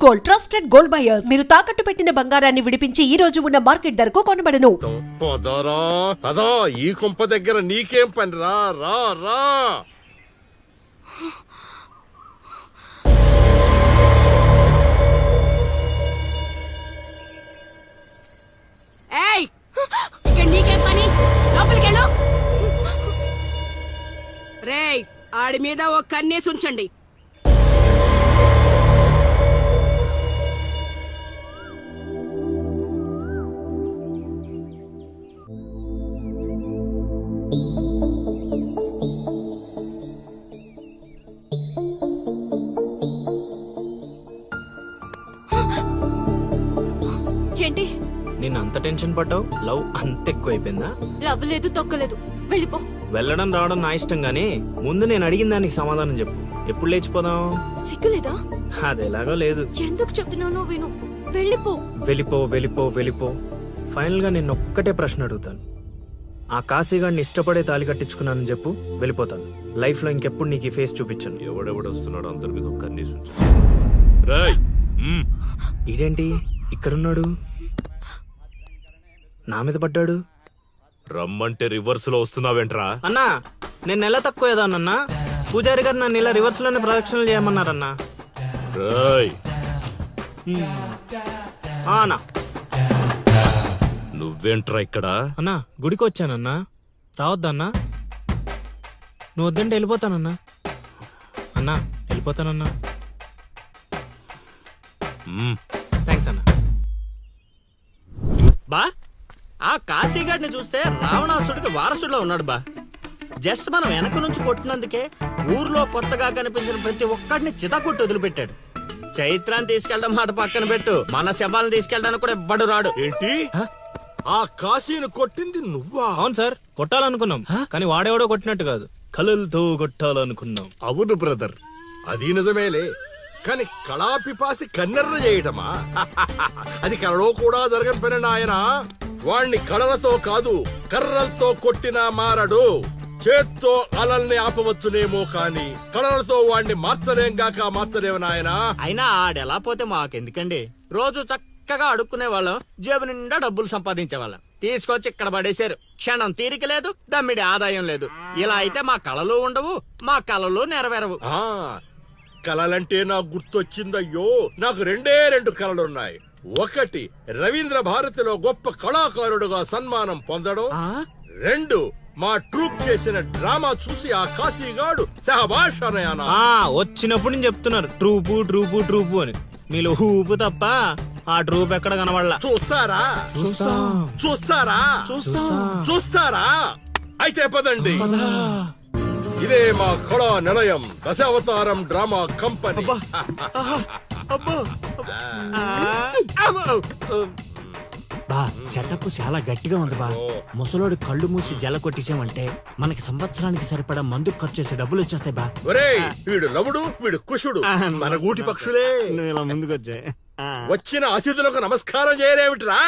Gold, trusted gold buyers. మీరు తాకట్టు పెట్టిన బంగారాన్ని విడిపించి ఈ రోజు ఉన్న మార్కెట్ ధరకు కొనబడను. అదా ఈ కుంప దగ్గర నీకేం పని? రా రా రా. ఏయ్, ఇక్కడ నీకేం పని? లోపలికెళ్ళు. రేయ్, ఆడి మీద ఓ కన్నేసి ఉంచండి. ఏంటి నేను అంత టెన్షన్ పడ్డావు? లవ్ అంత ఎక్కువైపోయిందా? లవ్ లేదు తొక్కలేదు, వెళ్ళిపో. వెళ్ళడం రావడం నా ఇష్టం గానీ ముందు నేను అడిగిన దానికి సమాధానం చెప్పు. ఎప్పుడు లేచిపోదాం? సిగ్గులేదా? అది ఎలాగో లేదు. ఎందుకు చెప్తున్నానో విను, వెళ్ళిపో. వెళ్ళిపో వెళ్ళిపో వెళ్ళిపో. ఫైనల్ గా నేను ఒక్కటే ప్రశ్న అడుగుతాను. ఆ కాశీగాడిని ఇష్టపడే తాలి కట్టించుకున్నానని చెప్పు, వెళ్ళిపోతాను. లైఫ్ లో ఇంకెప్పుడు నీకు ఈ ఫేస్ చూపించను. ఎవడెవడొస్తున్నాడు అందరి మీద కన్నీసు. ఇదేంటి ఇక్కడున్నాడు? నా మీద పడ్డాడు. రమ్మంటే రివర్స్ లో వస్తున్నావేంట్రా? అన్నా నేను నెల తక్కువ ఏదానన్నా. పూజారి గారు నన్ను ఇలా రివర్స్ లోనే ప్రదక్షిణలు చేయమన్నారన్నా. అన్నా నువ్వేంట్రా ఇక్కడ? అన్నా గుడికి వచ్చానన్నా, రావద్దన్నా. నువ్వు వద్దంటే వెళ్ళిపోతానన్నా. అన్నా వెళ్ళిపోతానన్నా. థ్యాంక్స్ అన్నా. బా ఆ కాశీగాడిని చూస్తే రావణాసుడికి వారసుడిలో ఉన్నాడు బా. జస్ట్ మనం వెనక నుంచి కొట్టినందుకే ఊర్లో కొత్తగా కనిపించిన ప్రతి ఒక్కడిని చితకొట్టి వదిలిపెట్టాడు. చైత్రాన్ని తీసుకెళ్ళడం మాట పక్కన పెట్టు, మన శవాలను తీసుకెళ్ళడానికి కూడా ఎవ్వడు రాడు. ఏంటి? ఆ కాశీని కొట్టింది నువ్వా? అవును సార్, కొట్టాలనుకున్నాం కానీ వాడేవాడో కొట్టినట్టు కాదు, కలలతో కొట్టాలనుకున్నాం. అవును బ్రదర్, అది నిజమేలే. కానీ కళాపిపాసి కన్నెర్ర చేయటమా? అది కళలో కూడా జరగని పని నాయన. వాణ్ణి కళలతో కాదు కర్రలతో కొట్టినా మారడు. చేత్తో అలల్ని ఆపవచ్చునేమో కాని కళలతో వాణ్ణి మార్చలేము నాయన. అయినా ఆడెలా పోతే మాకెందుకండి? రోజు చక్కగా అడుక్కునే వాళ్ళం, జేబు నిండా డబ్బులు సంపాదించే వాళ్ళం. తీసుకొచ్చి ఇక్కడ పడేశారు. క్షణం తీరిక లేదు, దమ్మిడి ఆదాయం లేదు. ఇలా అయితే మా కళలు ఉండవు, మా కళలు నెరవేరవు. కళలంటే నాకు గుర్తొచ్చిందయ్యో. నాకు రెండు కళలున్నాయి. ఒకటి రవీంద్ర భారతిలో గొప్ప కళాకారుడుగా సన్మానం పొందడం. 2 మా ట్రూప్ చేసిన డ్రామా చూసి ఆ కాశీగాడు సహబాష్ అనయానా. వచ్చినప్పుడు నేను చెప్తున్నారు ట్రూపు ట్రూపు ట్రూపు అని. మీలో ఊపు తప్ప ఆ ట్రూప్ ఎక్కడ కనబడలా. చూస్తారా? అయితే పదండి. ఇదే మా కళా నిలయం, దశావతారం డ్రామా కంపెనీ. బా సెటప్ చాలా గట్టిగా ఉంది బా. ముసలోడు కళ్ళు మూసి జల కొట్టేసామంటే మనకి సంవత్సరానికి సరిపడా మందు ఖర్చు చేసే డబ్బులు వచ్చేస్తాయి బా. ఒరేయ్, వీడు లవుడు, వీడు కుషుడు, మన గూటి పక్షులే. ఇలా ముందుకు వచ్చాయి. వచ్చిన అతిథులకు నమస్కారం చేయలేమిట్రా?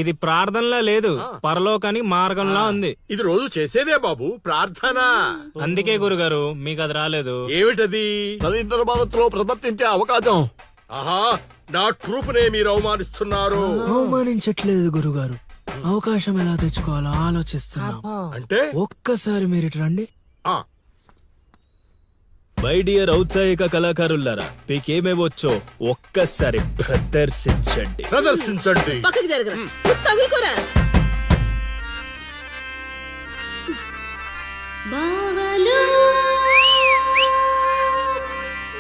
ఇది ప్రార్థనలా లేదు, పరలోకానికి మార్గంలా ఉంది. ఇది రోజు చేసేదే బాబు ప్రార్థన. అందుకే గురుగారు మీకు అది రాలేదు. ఏమిటది? రవీంద్ర భారతిలో ప్రదర్శించే అవకాశం. ఆహా, నా ట్రూప్ నే మీరు అవమానిస్తున్నారు. అవమానించట్లేదు గురుగారు, అవకాశం ఎలా తెచ్చుకోవాలో ఆలోచిస్తున్నాం. అంటే ఒక్కసారి మీరు ఇటు రండి. మై డియర్ ఔత్సాహిక కళాకారులారా, మీకేమేమొచ్చో ఒక్కసారి ప్రదర్శించండి. పక్కకి జరగరా, తగులుకోరా. బావలు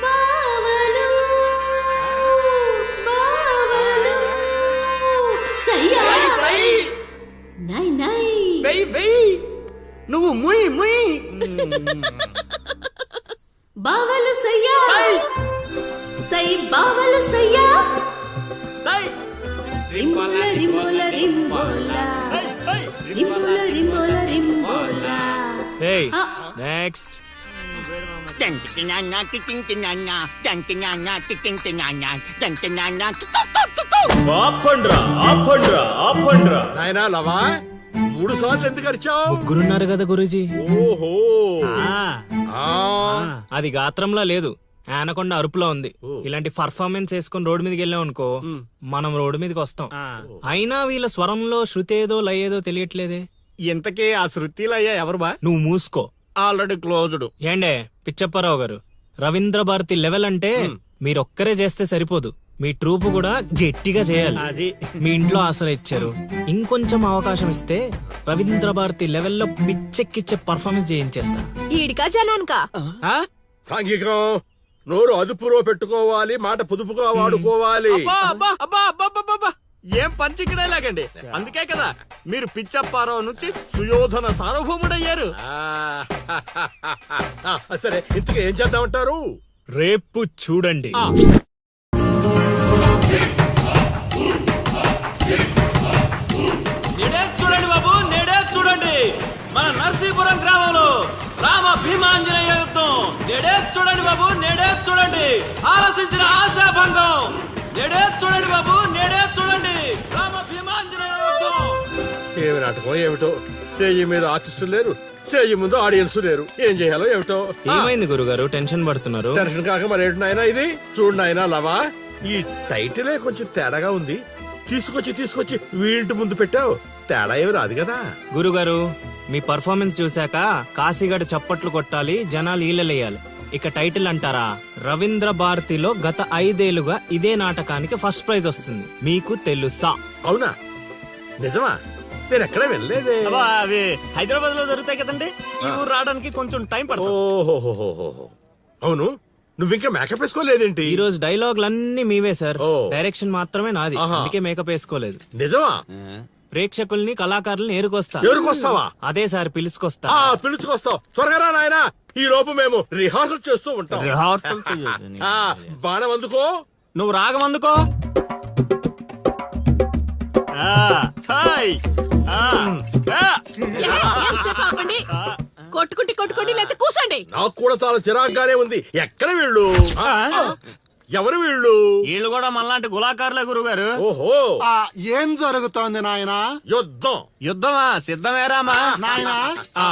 బావలు బావలు సయ్యా నై నై నువ్వు ముయ్ ముయ్. బావలు సయ్యా సై బావలు సయ్యా సై రింబోల రింబోల రింబోల రింబోల రింబోల రింబోల. Hey, next. ఆపండ్రా ఆపండ్రా ఆపండ్రా. నాయనా లవా, 3 సార్లు ఎందుకు అరిచావు? ముగ్గురున్నారు కదా గురూజీ. ఓహో ఆ, ఆ, అది గాత్రంలో లేదు, ఆనకొండ అరుపులో ఉంది. ఇలాంటి పర్ఫార్మెన్స్ వేసుకుని రోడ్డు మీదకి వెళ్ళాం అనుకో, మనం రోడ్డు మీదకి వస్తాం. ఆ. అయినా వీళ్ళ స్వరంలో శృతి ఏదో లయ ఏదో తెలియట్లేదే. ఇంతకీ ఆ శృతిలో అయ్యా ఎవరు బా? నువ్వు మూసుకో. Already closed. ఏండే పిచ్చప్పారావు గారు, రవీంద్ర భారతి లెవెల్ అంటే మీరొక్కరే చేస్తే సరిపోదు, మీ ట్రూప్ కూడా గట్టిగా చేయాలి. అది మీ ఇంట్లో ఆసరా ఇచ్చారు, ఇంకొంచెం అవకాశం ఇస్తే రవీంద్ర భారతి లెవెల్లో పిచ్చెక్కిచ్చే పర్ఫార్మెన్స్ చేయించేస్తా. ఈడికా జనానికా? ఆ? సాంఘికం నోరు అదుపులో పెట్టుకోవాలి, మాట పొదుపుగా వాడుకోవాలి. అబ్బా, అబ్బా, అబ్బా, అబ్బా, అబ్బా, అబ్బా. ఏం పంచిక్కడే లాగండి. అందుకే కదా మీరు పిచ్చప్పారావు నుంచి సుయోధన సార్వభౌముడయ్యారు. సరే ఇంతకు ఏం చేద్దామంటారు? రేపు చూడండి. నేడే చూడండి బాబు, నేడే చూడండి మన నర్సీపురం గ్రామంలో రామ భీమాంజనేయ యుద్ధం. నేడే చూడండి బాబు, నేడే చూడండి ఆలోచించిన ఆశాభంగం. నేడే చూడండి బాబు, నేడే చూడండి రామ భీమాంజనేయ యుద్ధం. ఏమి నాటకం ఏమిటో, స్టేజ్ మీద ఆర్టిస్టులు లేరు, స్టేజ్ ముందు ఆడియన్స్ లేరు, ఏం చేయాలో ఏమిటో. ఏమైంది గురుగారు, టెన్షన్ పడుతున్నారు? టెన్షన్ కాక మరేంటి నాయనా ఇది? చూడు నాయనా లవా, ఈ టైటిలే కొంచెం తేడాగా ఉంది. తీసుకొచ్చి వీడింటి ముందు పెట్టావు, తేడా ఏమి రాదు కదా. గురుగారు, మీ పర్ఫార్మెన్స్ చూశాక కాశీగఢ్ చప్పట్లు కొట్టాలి, జనాలు ఈలలేయాలి. ఇక టైటిల్ అంటారా, రవీంద్ర భారతిలో గత 5 ఏళ్లుగా ఇదే నాటకానికి ఫస్ట్ ప్రైజ్ వస్తుంది. మీకు తెలుసా? అవునా? నిజమా? నేను ఎక్కడ వెళ్ళలేదే. అబ్బా, అవి హైదరాబాద్ లో జరుగుతాయి కదండి, ఈ ఊరు రావడానికి కొంచెం టైం పడుతుంది. ఓహోహోహోహో. అవును, నువ్వింకా మేకప్ వేసుకోలేదేంటి? ఈ రోజు డైలాగులన్నీ మీవే సార్, ఓ. డైరెక్షన్ మాత్రమే నాది, ఆహా. అందుకే మేకప్ వేసుకోలేదు. నిజమా? ప్రేక్షకుల్ని కళాకారుల్ని ఏరుకొస్తా. ఎవరికొస్తావా? అదే సార్, పిలుచుకొస్తా. పిలుచుకొస్తావు, త్వరగా రా నాయనా. ఈ లోపు మేము రిహార్సల్ చేస్తూ ఉంటాం. రిహార్సల్ ఆ, బాణం అందుకో. నువ్వు రాగమందుకో. కొట్టుకుంటే లేకపోతే కూసండి. నాకు కూడా చాలా చిరాగ్గానే ఉంది. ఎక్కడ వీళ్ళు? ఎవరు వీళ్ళు? వీళ్ళు కూడా మనలాంటి గులాకారులే గురుగారు. ఓహో, ఏం జరుగుతోంది నాయనా? యుద్ధం. యుద్ధమా? సిద్ధమేరామా? నాయనా ఆ,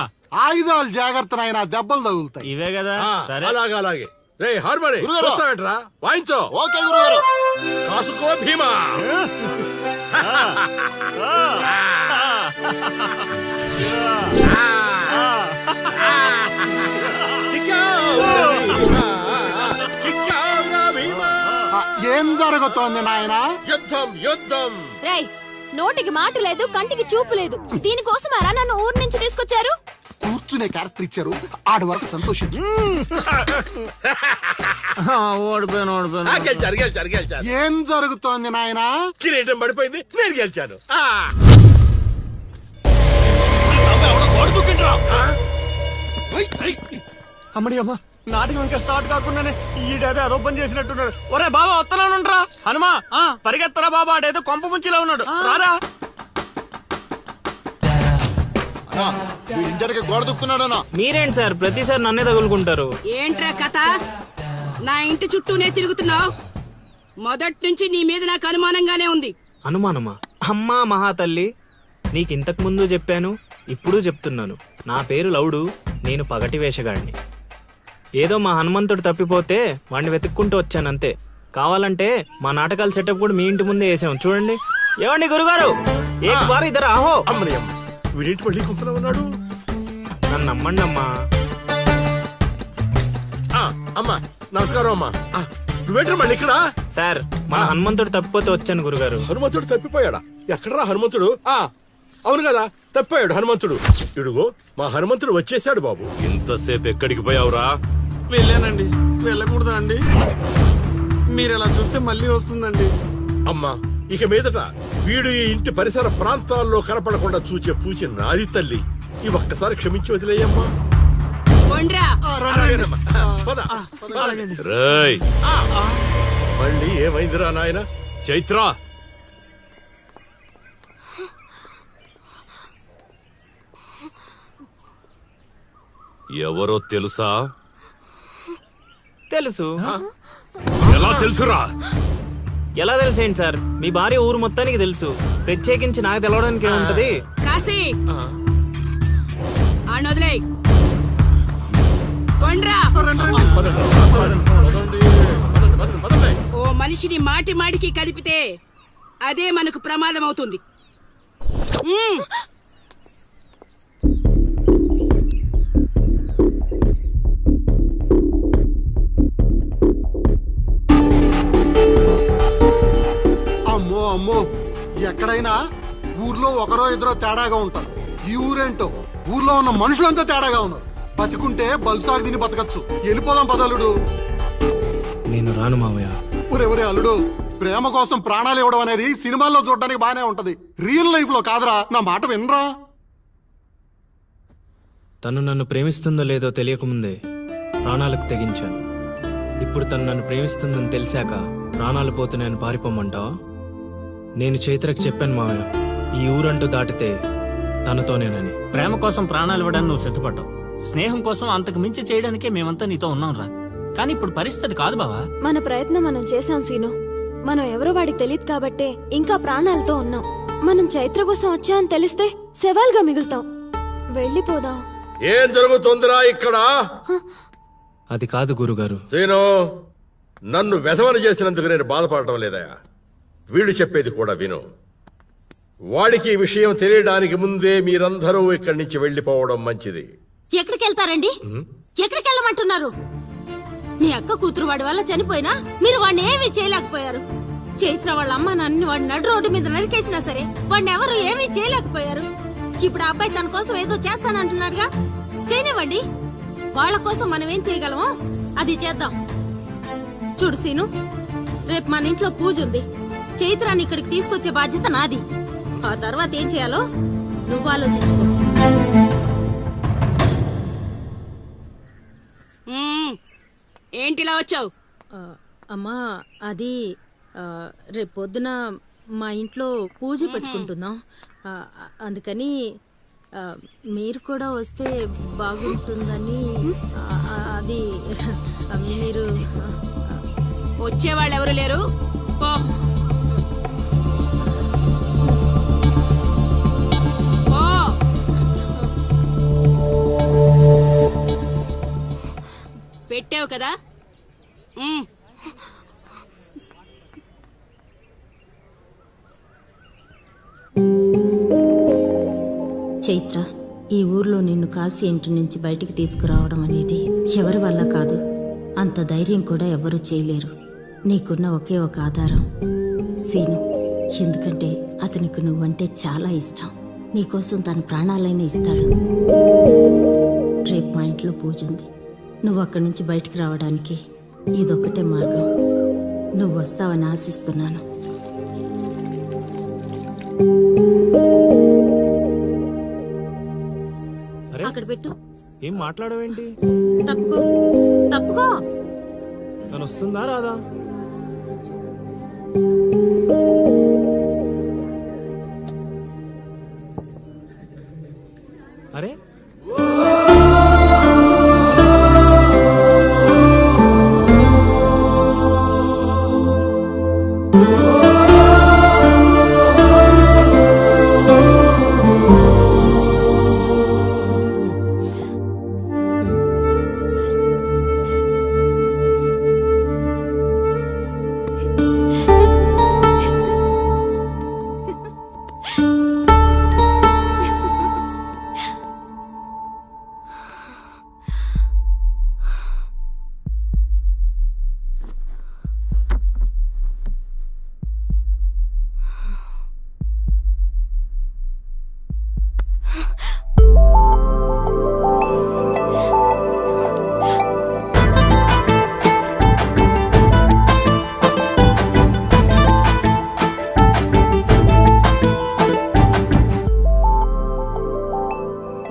ఆయుధాలు జాగ్రత్త నాయనా, దెబ్బలు తగులుతాయి. ఇవే కదా. ఆ, సరే, అలాగే రే హార్మోని గురుగారు. వస్తావేంట్రా? వాయించో. ఓకే గురుగారు. కాసుకో భీమా. ఏం జరుగుతోంది నాయనా? యుద్ధం. రేయ్, నోటికి మాట లేదు, కంటికి చూపు లేదు. దీనికోసమారా నన్ను ఊరు నుంచి తీసుకొచ్చారు? కూర్చునే క్యారెక్టర్ ఇచ్చారు, ఆడి వరకు సంతోషించు. ఓడిపోయాను. గెలిచారు. ఏం జరుగుతోంది నాయనా? కిరీటం పడిపోయింది, నేను గెలిచాను. అమ్మడి అమ్మ, నాటకం ఇంకా స్టార్ట్ కాకుండానే ఈడేదో అదో పని చేసినట్టున్నాడు. ఒరే బాబా, వస్తున్నానుండ్రా. హనుమా, పరిగెత్తరా బాబా, ఆడేదో కొంప ముంచిలా ఉన్నాడు. రారా. ఇంటర్కి గోడ దుక్కున్నాడనా? మీరేంటి సార్ ప్రతిసారి నన్నే తగులుకుంటారు? ఏంట్రా కథ? నా ఇంటి చుట్టూనే తిరుగుతున్నావు. మొదటి నుంచి నీ మీద నాకు అనుమానంగానే ఉంది. అనుమానమా? అమ్మా మహాతల్లి, నీకింతకు ముందు చెప్పాను, ఇప్పుడు చెప్తున్నాను. నా పేరు లౌడు, నేను పగటి వేషగాడిని. ఏదో మా హనుమంతుడు తప్పిపోతే వాడిని వెతుక్కుంటూ వచ్చానంతే. కావాలంటే మా నాటకాల సెటప్ కూడా మీ ఇంటి ముందే వేసాం, చూడండి. ఏమండి గురుగారు, ఏక్ బార్ ఇద్దరు ఆహో. అమ్మని అమ్మ, వీడింటి మళ్ళీ కుంపలో ఉన్నాడు. నన్ను నమ్మండి అమ్మా. అమ్మా నమస్కారం అమ్మా. నువ్వేంటి మళ్ళీ ఇక్కడ? సార్, మన హనుమంతుడు తప్పిపోతే వచ్చాను గురుగారు. హనుమంతుడు తప్పిపోయాడా? ఎక్కడరా హనుమంతుడు? అవును కదా, తప్పిపోయాడు హనుమంతుడు. ఇడుగో మా హనుమంతుడు వచ్చేసాడు బాబు. ఇంతసేపు ఎక్కడికి పోయావురా? వెళ్ళానండి. వెళ్ళకూడదా అండి? మీరు ఇలా చూస్తే మళ్ళీ వస్తుందండి. అమ్మా, ఇక మీదట వీడు ఈ ఇంటి పరిసర ప్రాంతాల్లో కనపడకుండా చూచే పూచి నాది తల్లి. ఈ ఒక్కసారి క్షమించి వదిలేయమ్మా. కొండ్రా. అలాగేనమ్మా. పద. రేయ్, మళ్ళీ ఏమైందిరా నాయన? చైత్ర, ఎవరో తెలుసా? తెలుసు. ఎలా తెలుసురా? ఎలా తెలిసేంటి సార్, మీ భార్య ఊరు మొత్తానికి తెలుసు. ప్రత్యేకించి నాకు తెలవడానికి ఏముంటది? కాశీ ఆడొదిలే కొండ్రా. ఓ మనిషిని మాటి మాటికి కదిపితే అదే మనకు ప్రమాదం అవుతుంది. అమ్మో అమ్మో, ఎక్కడైనా ఊర్లో ఒకరో ఇద్దరో తేడాగా ఉంటారు. ఈ ఊరేంటో ఊర్లో ఉన్న మనుషులంతా తేడాగా ఉన్నారు. బతికుంటే బల్సాగు తిని బతకచ్చు. వెళ్ళిపోదాం పదలుడు. నేను రాను మావయ్య. ఒరే అల్లుడు, ప్రేమ కోసం ప్రాణాలు ఇవ్వడం అనేది సినిమాల్లో చూడడానికి బానే ఉంటది, రియల్ లైఫ్ లో కాదురా. నా మాట వినరా? తను నన్ను ప్రేమిస్తుందో లేదో తెలియకముందే ప్రాణాలకు తెగించాను. ఇప్పుడు తను నన్ను ప్రేమిస్తుందని తెలిసాక ప్రాణాలు పోతున్నాయని పారిపోమంటావా? నేను చైత్రకు చెప్పాను మావయ్య, ఈ ఊరంటూ దాటితే తనతోనేనని. ప్రేమ కోసం ప్రాణాలు ఇవ్వడానికి నువ్వు సిద్ధపడ్డావు. స్నేహం కోసం అంతకు మించి చేయడానికే మేమంతా నీతో ఉన్నాం రా. కానీ ఇప్పుడు పరిస్థితి కాదు బావా. మన ప్రయత్నం మనం చేశాం సీను. మనం ఎవరో వాడికి తెలియదు కాబట్టే ఇంకా ప్రాణాలతో ఉన్నాం. మనం చైత్ర కోసం వచ్చామని తెలిస్తే శవాలుగా మిగులుతాం. వెళ్ళిపోదాం. ఏం జరుగుతుందిరా ఇక్కడ? అది కాదు గురుగారు. సీను, నన్ను వెధవని చేసినందుకు నేను బాధపడటం లేదయా. వీళ్ళు చెప్పేది కూడా విను. వాడికి ఈ విషయం తెలియడానికి ముందే మీరందరూ ఇక్కడి నుంచి వెళ్ళిపోవడం మంచిది. ఎక్కడికి వెళ్తారండి? ఎక్కడికి వెళ్ళమంటున్నారు? మీ అక్క కూతురు వాడి వల్ల చనిపోయినా మీరు వాడిని ఏమీ చేయలేకపోయారు. చైత్ర వాళ్ళ అమ్మ నాన్నని వాడి నడు రోడ్డు మీద నరికేసినా సరే వాడిని ఎవరు ఏమీ చేయలేకపోయారు. ఇప్పుడు ఆ అబ్బాయి తన కోసం ఏదో చేస్తానంటున్నాడుగా, చేయనివ్వండి. వాళ్ళ కోసం మనం ఏం చేయగలమో అది చేద్దాం. చూడు సీను, రేపు మన ఇంట్లో పూజ ఉంది. చైత్రాన్ని ఇక్కడికి తీసుకొచ్చే బాధ్యత నాది. ఆ తర్వాత ఏం చేయాలో నువ్వు ఆలోచించుకో. ఏంటిలా వచ్చావు? అమ్మా, అది రేపు పొద్దున మా ఇంట్లో పూజ పెట్టుకుంటున్నాం. అందుకని మీరు కూడా వస్తే బాగుంటుందని. అది మీరు వచ్చేవాళ్ళు ఎవరు లేరు, పో. పో. పెట్టావు కదా. చైత్ర, ఈ ఊర్లో నిన్ను కాశీ ఇంటి నుంచి బయటికి తీసుకురావడం అనేది ఎవరి వల్ల కాదు. అంత ధైర్యం కూడా ఎవరూ చేయలేరు. నీకున్న ఒకే ఒక ఆధారం సీను. ఎందుకంటే అతనికి నువ్వంటే చాలా ఇష్టం. నీకోసం తన ప్రాణాలైనా ఇస్తాడు. రేపు మా ఇంట్లో పూజ ఉంది. నువ్వు అక్కడి నుంచి బయటికి రావడానికి ఇదొక్కటే మార్గం. నువ్వు వస్తావని ఆశిస్తున్నాను. అక్కడ పెట్టు. ఏం మాట్లాడవేంటి? తప్పుకో, తప్పుకో. తను వస్తుందా రాదా? అరే,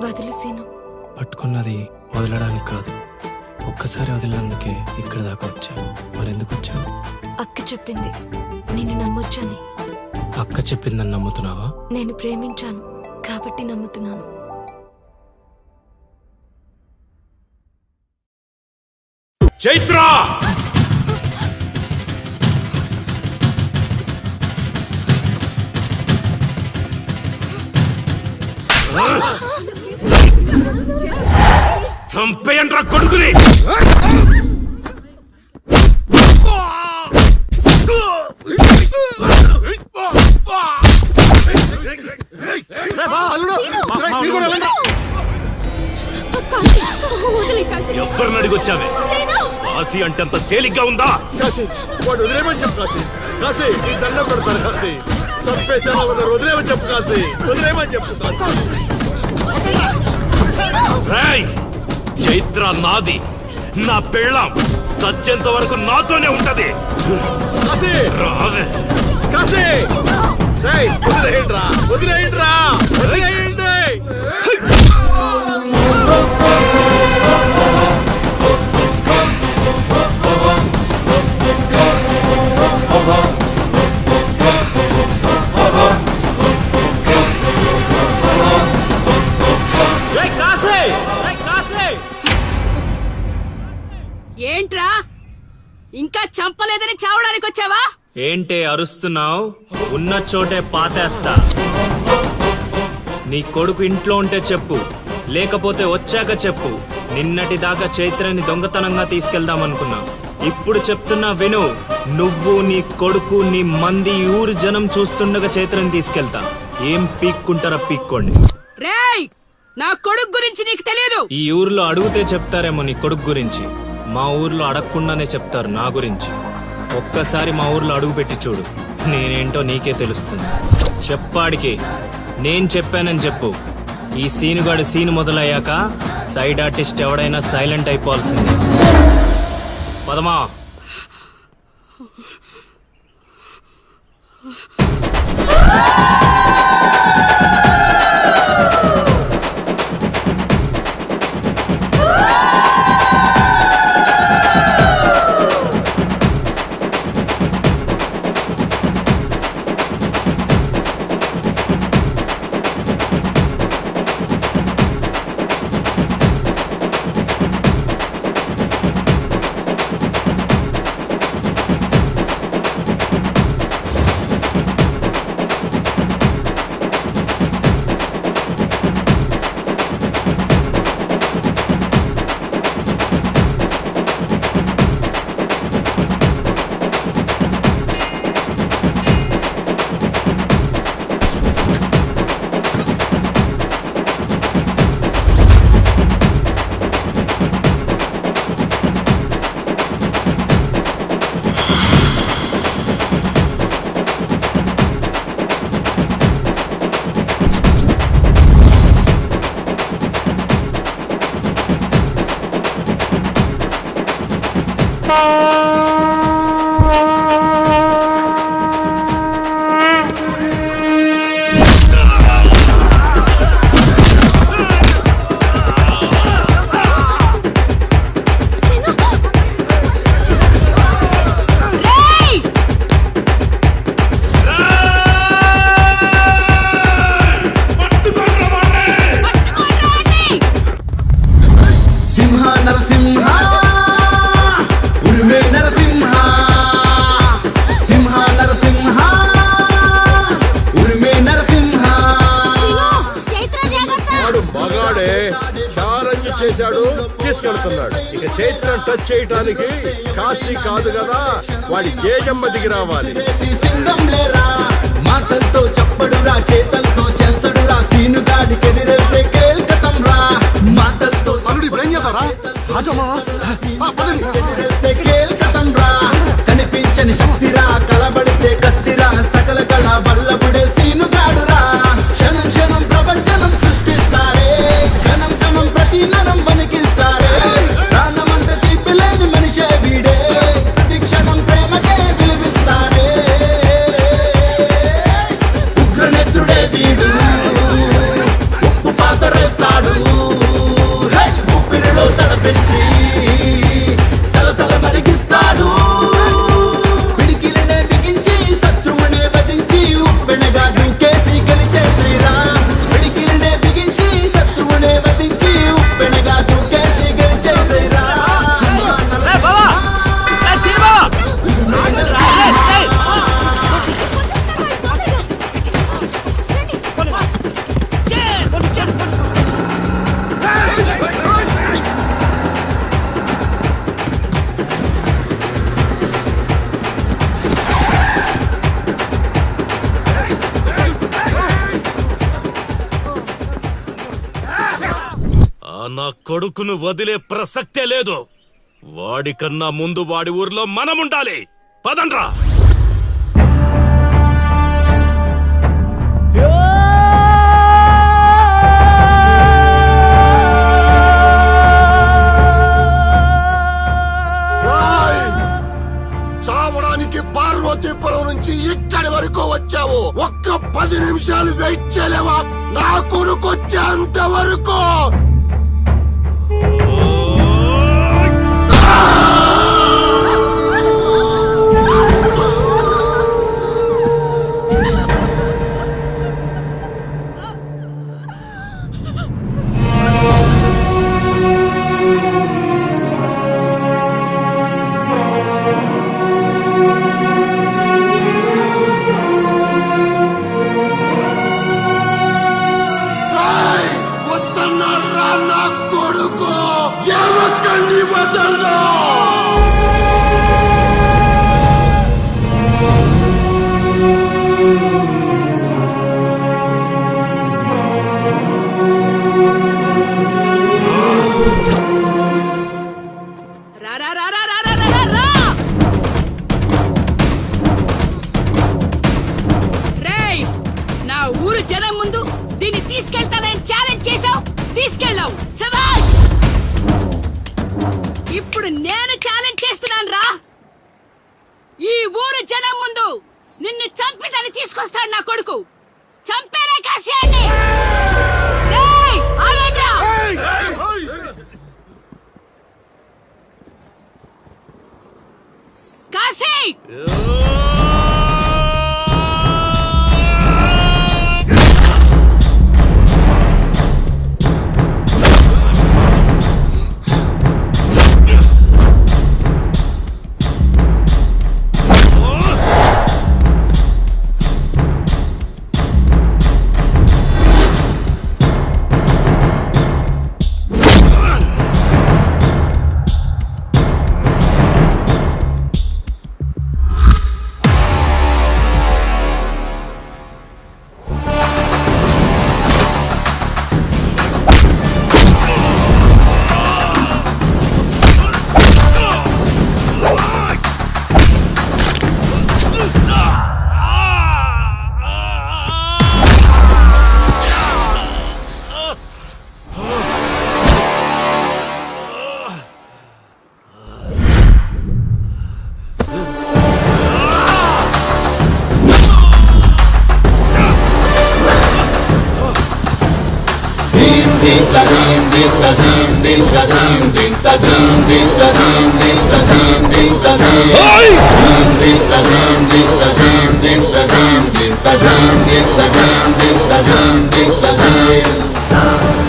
వదులు సీను. పట్టుకున్నది వదలడానికి కాదు, ఒక్కసారి వదిలినందుకే ఇక్కడ దాకా వచ్చావు. మరెందుకు వచ్చావు? అక్క చెప్పింది నిన్ను నమ్మొచ్చని. అక్క చెప్పిందని నమ్ముతున్నావా? నేను ప్రేమించాను కాబట్టి నమ్ముతున్నాను. చైత్ర! చంపేయండ్రా కొడుకుని. ఎవరిని అడిగొచ్చావే? కాశీ అంటే అంత తేలిగ్గా ఉందా? కాశీ వాడు వదిలేమని చెప్పు. కాశీ కాశీ నీ దండం పెడతాను. కాశీ చంపేసాను వదిలేమని చెప్పు. కాశీ వదిలేమని చెప్పు. రేయ్, చైత్ర నాది, నా పెళ్ళాం. చచ్చేంత వరకు నాతోనే ఉంటది. కాశీ రావే. కాశీ రేయ్, వదిలేయండిరా వదిలేయండిరా వదిలేయండి. ఏంట్రా ఇంకా చంపలేదని చావడానికి వచ్చావా? ఏంటే అరుస్తున్నావు? ఉన్న చోటే పాతేస్తా. నీ కొడుకు ఇంట్లో ఉంటే చెప్పు, లేకపోతే వచ్చాక చెప్పు. నిన్నటి దాకా చైత్రని దొంగతనంగా తీసుకెళ్దామనుకున్నా. ఇప్పుడు చెప్తున్నా విను. నువ్వు, నీ కొడుకు, నీ మంది, ఊరు జనం చూస్తుండగా చైత్రని తీసుకెళ్తా. ఏం పీక్కుంటారా పీక్కోండి. రేయ్, నా కొడుకు గురించి నీకు తెలియదు. ఈ ఊర్లో అడిగితే చెప్తారేమో నీ కొడుకు గురించి. మా ఊర్లో అడగకుండానే చెప్తారు నా గురించి. ఒక్కసారి మా ఊర్లో అడుగు పెట్టి చూడు, నేనేంటో నీకే తెలుస్తుంది. చెప్పాడికి నేను చెప్పానని చెప్పు. ఈ సీనుగాడి సీన్ మొదలయ్యాక సైడ్ ఆర్టిస్ట్ ఎవడైనా సైలెంట్ అయిపోవాల్సిందే. పదమా. చేశాడు, తీసుకెళ్తున్నాడు. ఇక చైత్రం టచ్ చేయటానికి కాశీ కాదు కదా, వాడి జేజమ్మ దిగి రావాలి. మాటలతో చెప్పడురా, చేతలతో చేస్తాడురా, సీనుగాడికి ఎదిరేస్తే కేల్కతం రా. మాటలతో ఎదిరేస్తే కేల్కతం రా. కనిపించని శక్తిరా, కలబడితే కత్తిరా, సకల కళ వల్లబుడే సీనుగాడురా. క్షణం క్షణం ప్రపంచనం సృష్టిస్తాడే, కణం కణం ప్రతి నరం వణికిస్తాడే. ప్రాణమంటే తీపిలేని మనిషే వీడే, ప్రతి క్షణం ప్రేమకే విలువిస్తాడే. ఉగ్రనేత్రుడే వీడు, ఉప్పు పాతరేస్తాడు. ఊపిరిలో తలపెంచి సలసల మరిగిస్తాడు. పిడికి నా కొడుకును వదిలే ప్రసక్తే లేదు. వాడికన్నా ముందు వాడి ఊర్లో మనముండాలి. పదండ్రా. చావడానికి పార్వతీపురం నుంచి ఇక్కడి వరకు వచ్చావు. ఒక్క 10 నిమిషాలు వెయిట్ చేయలేవా? నా కొడుకు వచ్చేంత వరకు. ఇప్పుడు నేను ఛాలెంజ్ చేస్తున్నాను రా. ఈ ఊరు జనం ముందు నిన్ను చంపిదని తీసుకొస్తాడు నా కొడుకు. చంపేరే కాశీయాన్ని. రేయ్, ఆగండ్రా. కాశీ Hey!